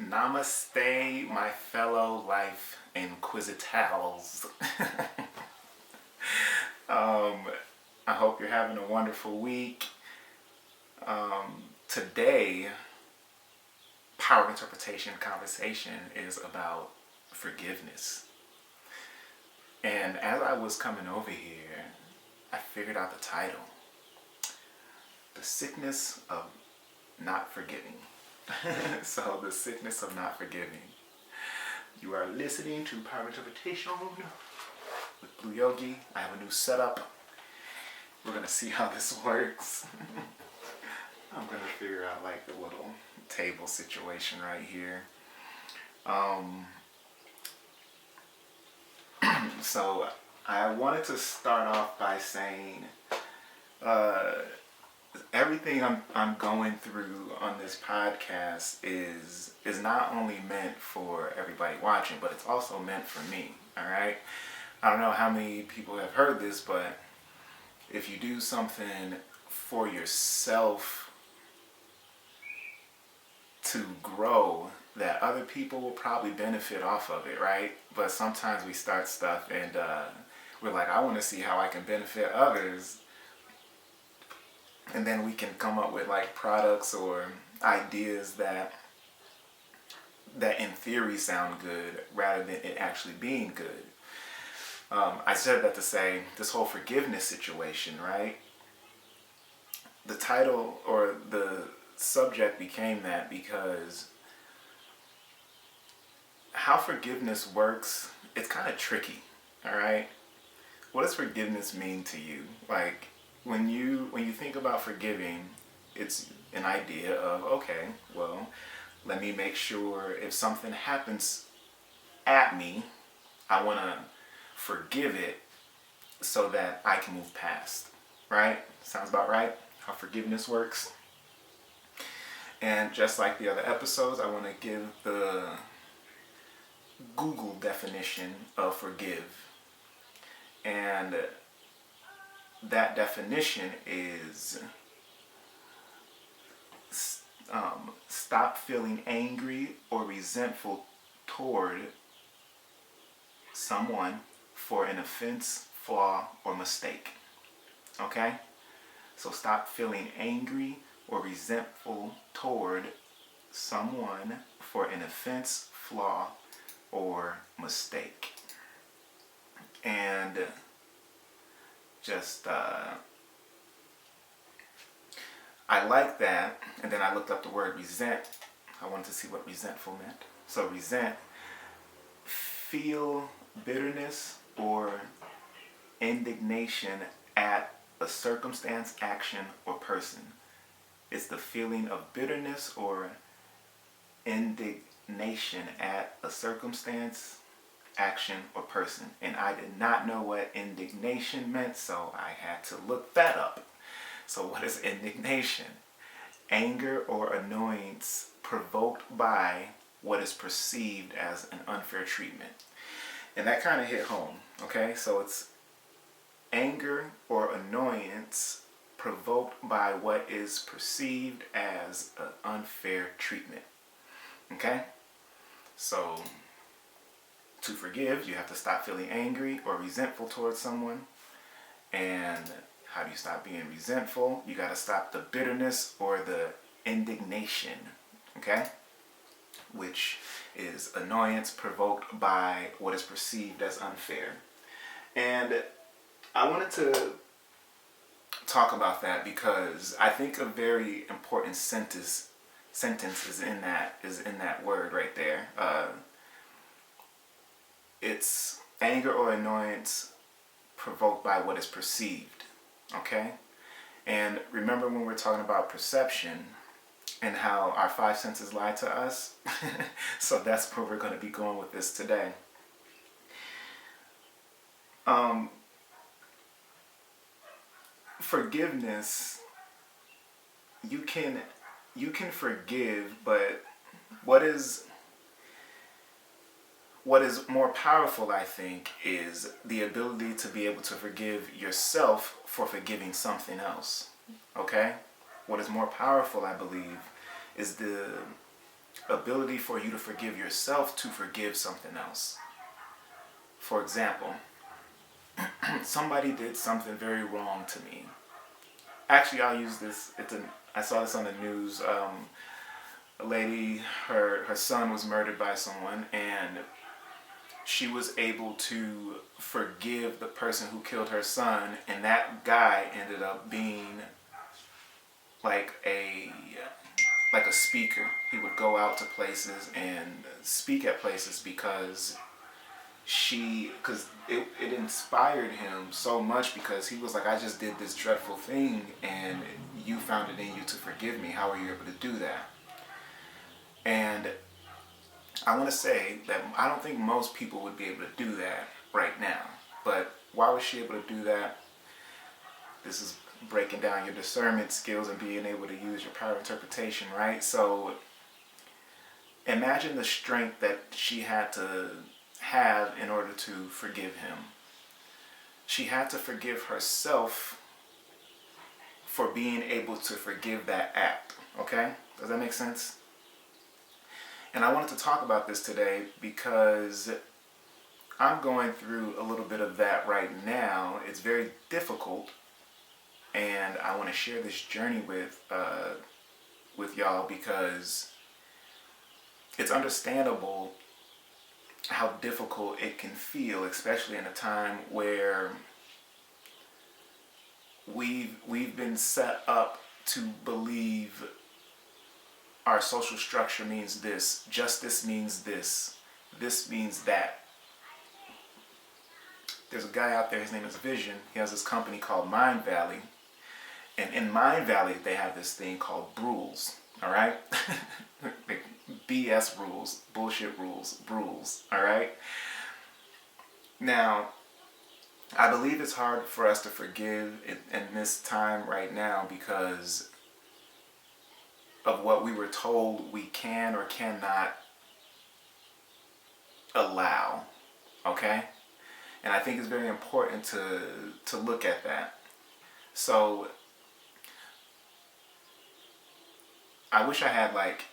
Namaste, my fellow life inquisitals. I hope you're having a wonderful week. Today, power interpretation conversation is about forgiveness. And as I was coming over here, I figured out the title: The Sickness of Not Forgiving. So, the sickness of not forgiving. You are listening to Power Interpretation with Blu Yogi. I have a new setup. We're going to see how this works. I'm going to figure out like the little table situation right here. So I wanted to start off by saying everything I'm going through on this podcast is not only meant for everybody watching, but it's also meant for me. All right. I don't know how many people have heard this, but if you do something for yourself to grow, that other people will probably benefit off of it, right? But sometimes we start stuff and we're like, I want to see how I can benefit others. And then we can come up with like products or ideas that in theory sound good rather than it actually being good. I said that to say this whole forgiveness situation, right? The title or the subject became that because how forgiveness works, it's kind of tricky, all right? What does forgiveness mean to you? Like, when you think about forgiving, it's an idea of, okay, well, let me make sure if something happens at me, I want to forgive it so that I can move past, right? Sounds about right, how forgiveness works. And just like the other episodes, I want to give the Google definition of forgive. And that definition is stop feeling angry or resentful toward someone for an offense, flaw, or mistake. Okay? So stop feeling angry or resentful toward someone for an offense, flaw, or mistake. And just I like that, and then I looked up the word resent. I wanted to see what resentful meant. So resent, feel bitterness or indignation at a circumstance, action, or person. It's the feeling of bitterness or indignation at a circumstance, action, or person. And I did not know what indignation meant, so I had to look that up. So what is indignation? Anger or annoyance provoked by what is perceived as an unfair treatment. And that kind of hit home, okay? So it's anger or annoyance provoked by what is perceived as an unfair treatment, okay? So to forgive, you have to stop feeling angry or resentful towards someone. And how do you stop being resentful? You got to stop the bitterness or the indignation, okay? Which is annoyance provoked by what is perceived as unfair. And I wanted to talk about that because I think a very important sentence is in that word right there. It's anger or annoyance provoked by what is perceived, okay? And remember when we're talking about perception and how our five senses lie to us? So that's where we're going to be going with this today. Forgiveness, you can forgive, but what is more powerful, I think, is the ability to be able to forgive yourself for forgiving something else. Okay? What is more powerful, I believe, is the ability for you to forgive yourself to forgive something else. For example, somebody did something very wrong to me. Actually, I'll use this. I saw this on the news. A lady, her son was murdered by someone, and she was able to forgive the person who killed her son, and that guy ended up being like a speaker. He would go out to places and speak at places because it inspired him so much, because he was like, I just did this dreadful thing and you found it in you to forgive me. How are you able to do that? And I want to say that I don't think most people would be able to do that right now. But why was she able to do that? This is breaking down your discernment skills and being able to use your power of interpretation, right? So imagine the strength that she had to have in order to forgive him. She had to forgive herself for being able to forgive that act. Okay? Does that make sense? And I wanted to talk about this today because I'm going through a little bit of that right now. It's very difficult, and I want to share this journey with y'all, because it's understandable how difficult it can feel, especially in a time where we've been set up to believe our social structure means this, justice means this means that. There's a guy out there, his name is Vision. He has this company called Mind Valley. And in Mind Valley, they have this thing called rules, all right? BS rules, bullshit rules, all right? Now, I believe it's hard for us to forgive in this time right now because of what we were told we can or cannot allow, okay? And I think it's very important to look at that. So I wish I had like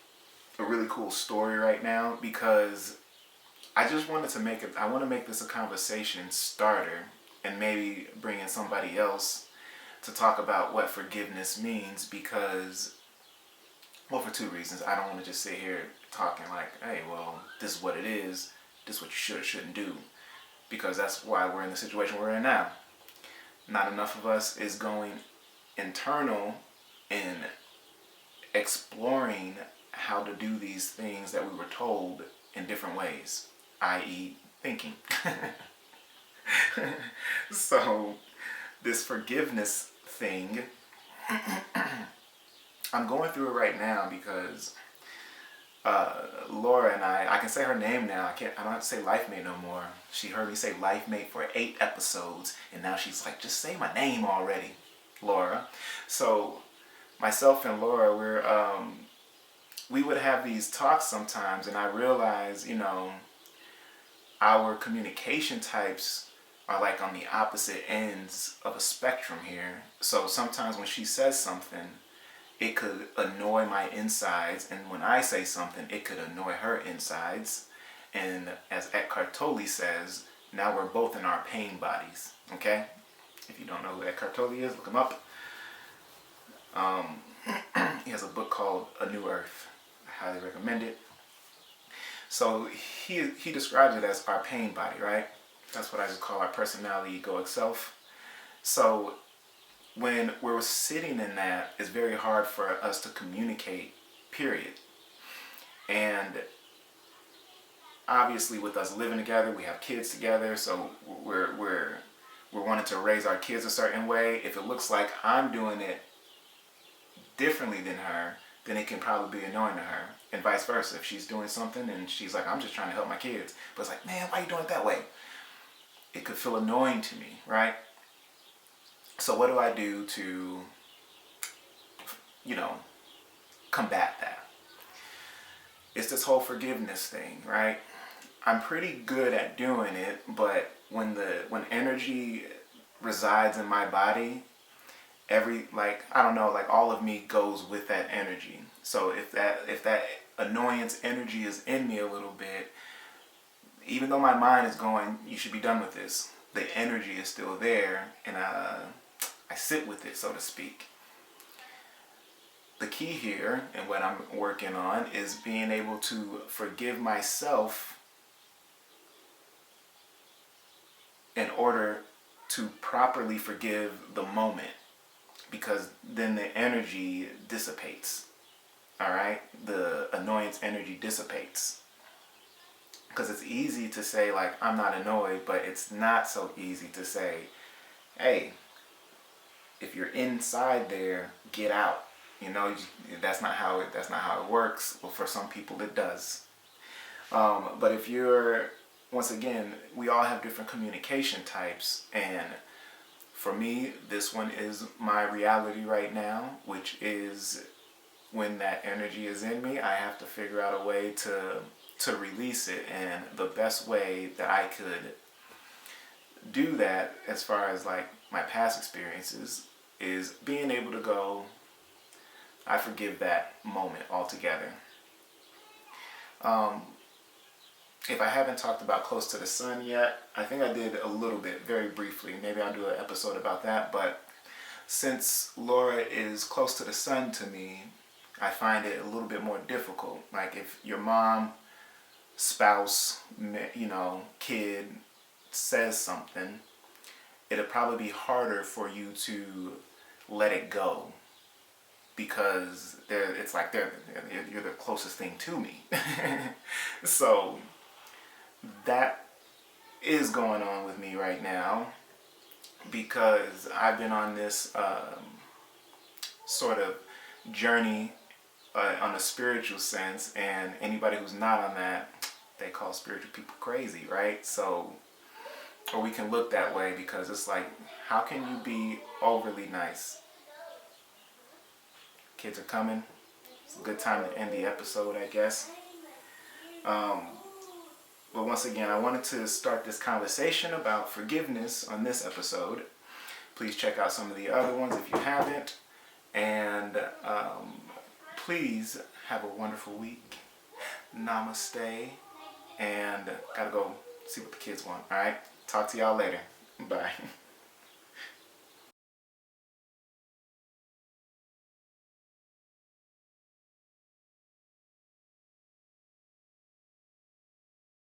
a really cool story right now, because I just wanted to I want to make this a conversation starter and maybe bring in somebody else to talk about what forgiveness means, because, well, for two reasons. I don't want to just sit here talking like, hey, well, this is what it is, this is what you should or shouldn't do, because that's why we're in the situation we're in now. Not enough of us is going internal and exploring how to do these things that we were told in different ways, i.e. thinking. So this forgiveness thing, I'm going through it right now because Laura and I can say her name now. I don't have to say Life Mate no more. She heard me say Life Mate for 8 episodes, and now she's like, just say my name already, Laura. So myself and Laura, we would have these talks sometimes, and I realized, our communication types are like on the opposite ends of a spectrum here. So sometimes when she says something, it could annoy my insides, and when I say something, it could annoy her insides. And as Eckhart Tolle says, now we're both in our pain bodies, okay? If you don't know who Eckhart Tolle is, look him up. He has a book called A New Earth. I highly recommend it. So he describes it as our pain body, right? That's what I just call our personality, egoic self. So when we're sitting in that, it's very hard for us to communicate, period. And obviously with us living together, we have kids together, so we're wanting to raise our kids a certain way. If it looks like I'm doing it differently than her, then it can probably be annoying to her, and vice versa. If she's doing something and she's like, I'm just trying to help my kids, but it's like, man, why are you doing it that way? It could feel annoying to me, right? So what do I do to, combat that? It's this whole forgiveness thing, right? I'm pretty good at doing it, but when energy resides in my body, I don't know, like all of me goes with that energy. So if that annoyance energy is in me a little bit, even though my mind is going, you should be done with this, the energy is still there, and I sit with it, so to speak. The key here, and what I'm working on, is being able to forgive myself in order to properly forgive the moment, because then the energy dissipates. All right, the annoyance energy dissipates. Because it's easy to say, like, I'm not annoyed, but it's not so easy to say, hey, if you're inside there, get out. You know, that's not how it works. Well, for some people it does. But if you're, once again, we all have different communication types, and for me, this one is my reality right now, which is when that energy is in me, I have to figure out a way to release it. And the best way that I could do that, as far as like my past experiences, is being able to go, I forgive that moment altogether. If I haven't talked about Close to the Sun yet, I think I did a little bit, very briefly. Maybe I'll do an episode about that. But since Laura is close to the sun to me, I find it a little bit more difficult. Like if your mom, spouse, kid says something, it'll probably be harder for you to let it go, because you're the closest thing to me. So that is going on with me right now, because I've been on this sort of journey on a spiritual sense, and anybody who's not on that, they call spiritual people crazy, right? So, or we can look that way, because it's like, how can you be overly nice? Kids are coming. It's a good time to end the episode, I guess. But once again, I wanted to start this conversation about forgiveness on this episode. Please check out some of the other ones if you haven't. And please have a wonderful week. Namaste. And gotta go see what the kids want. All right? Talk to y'all later. Bye.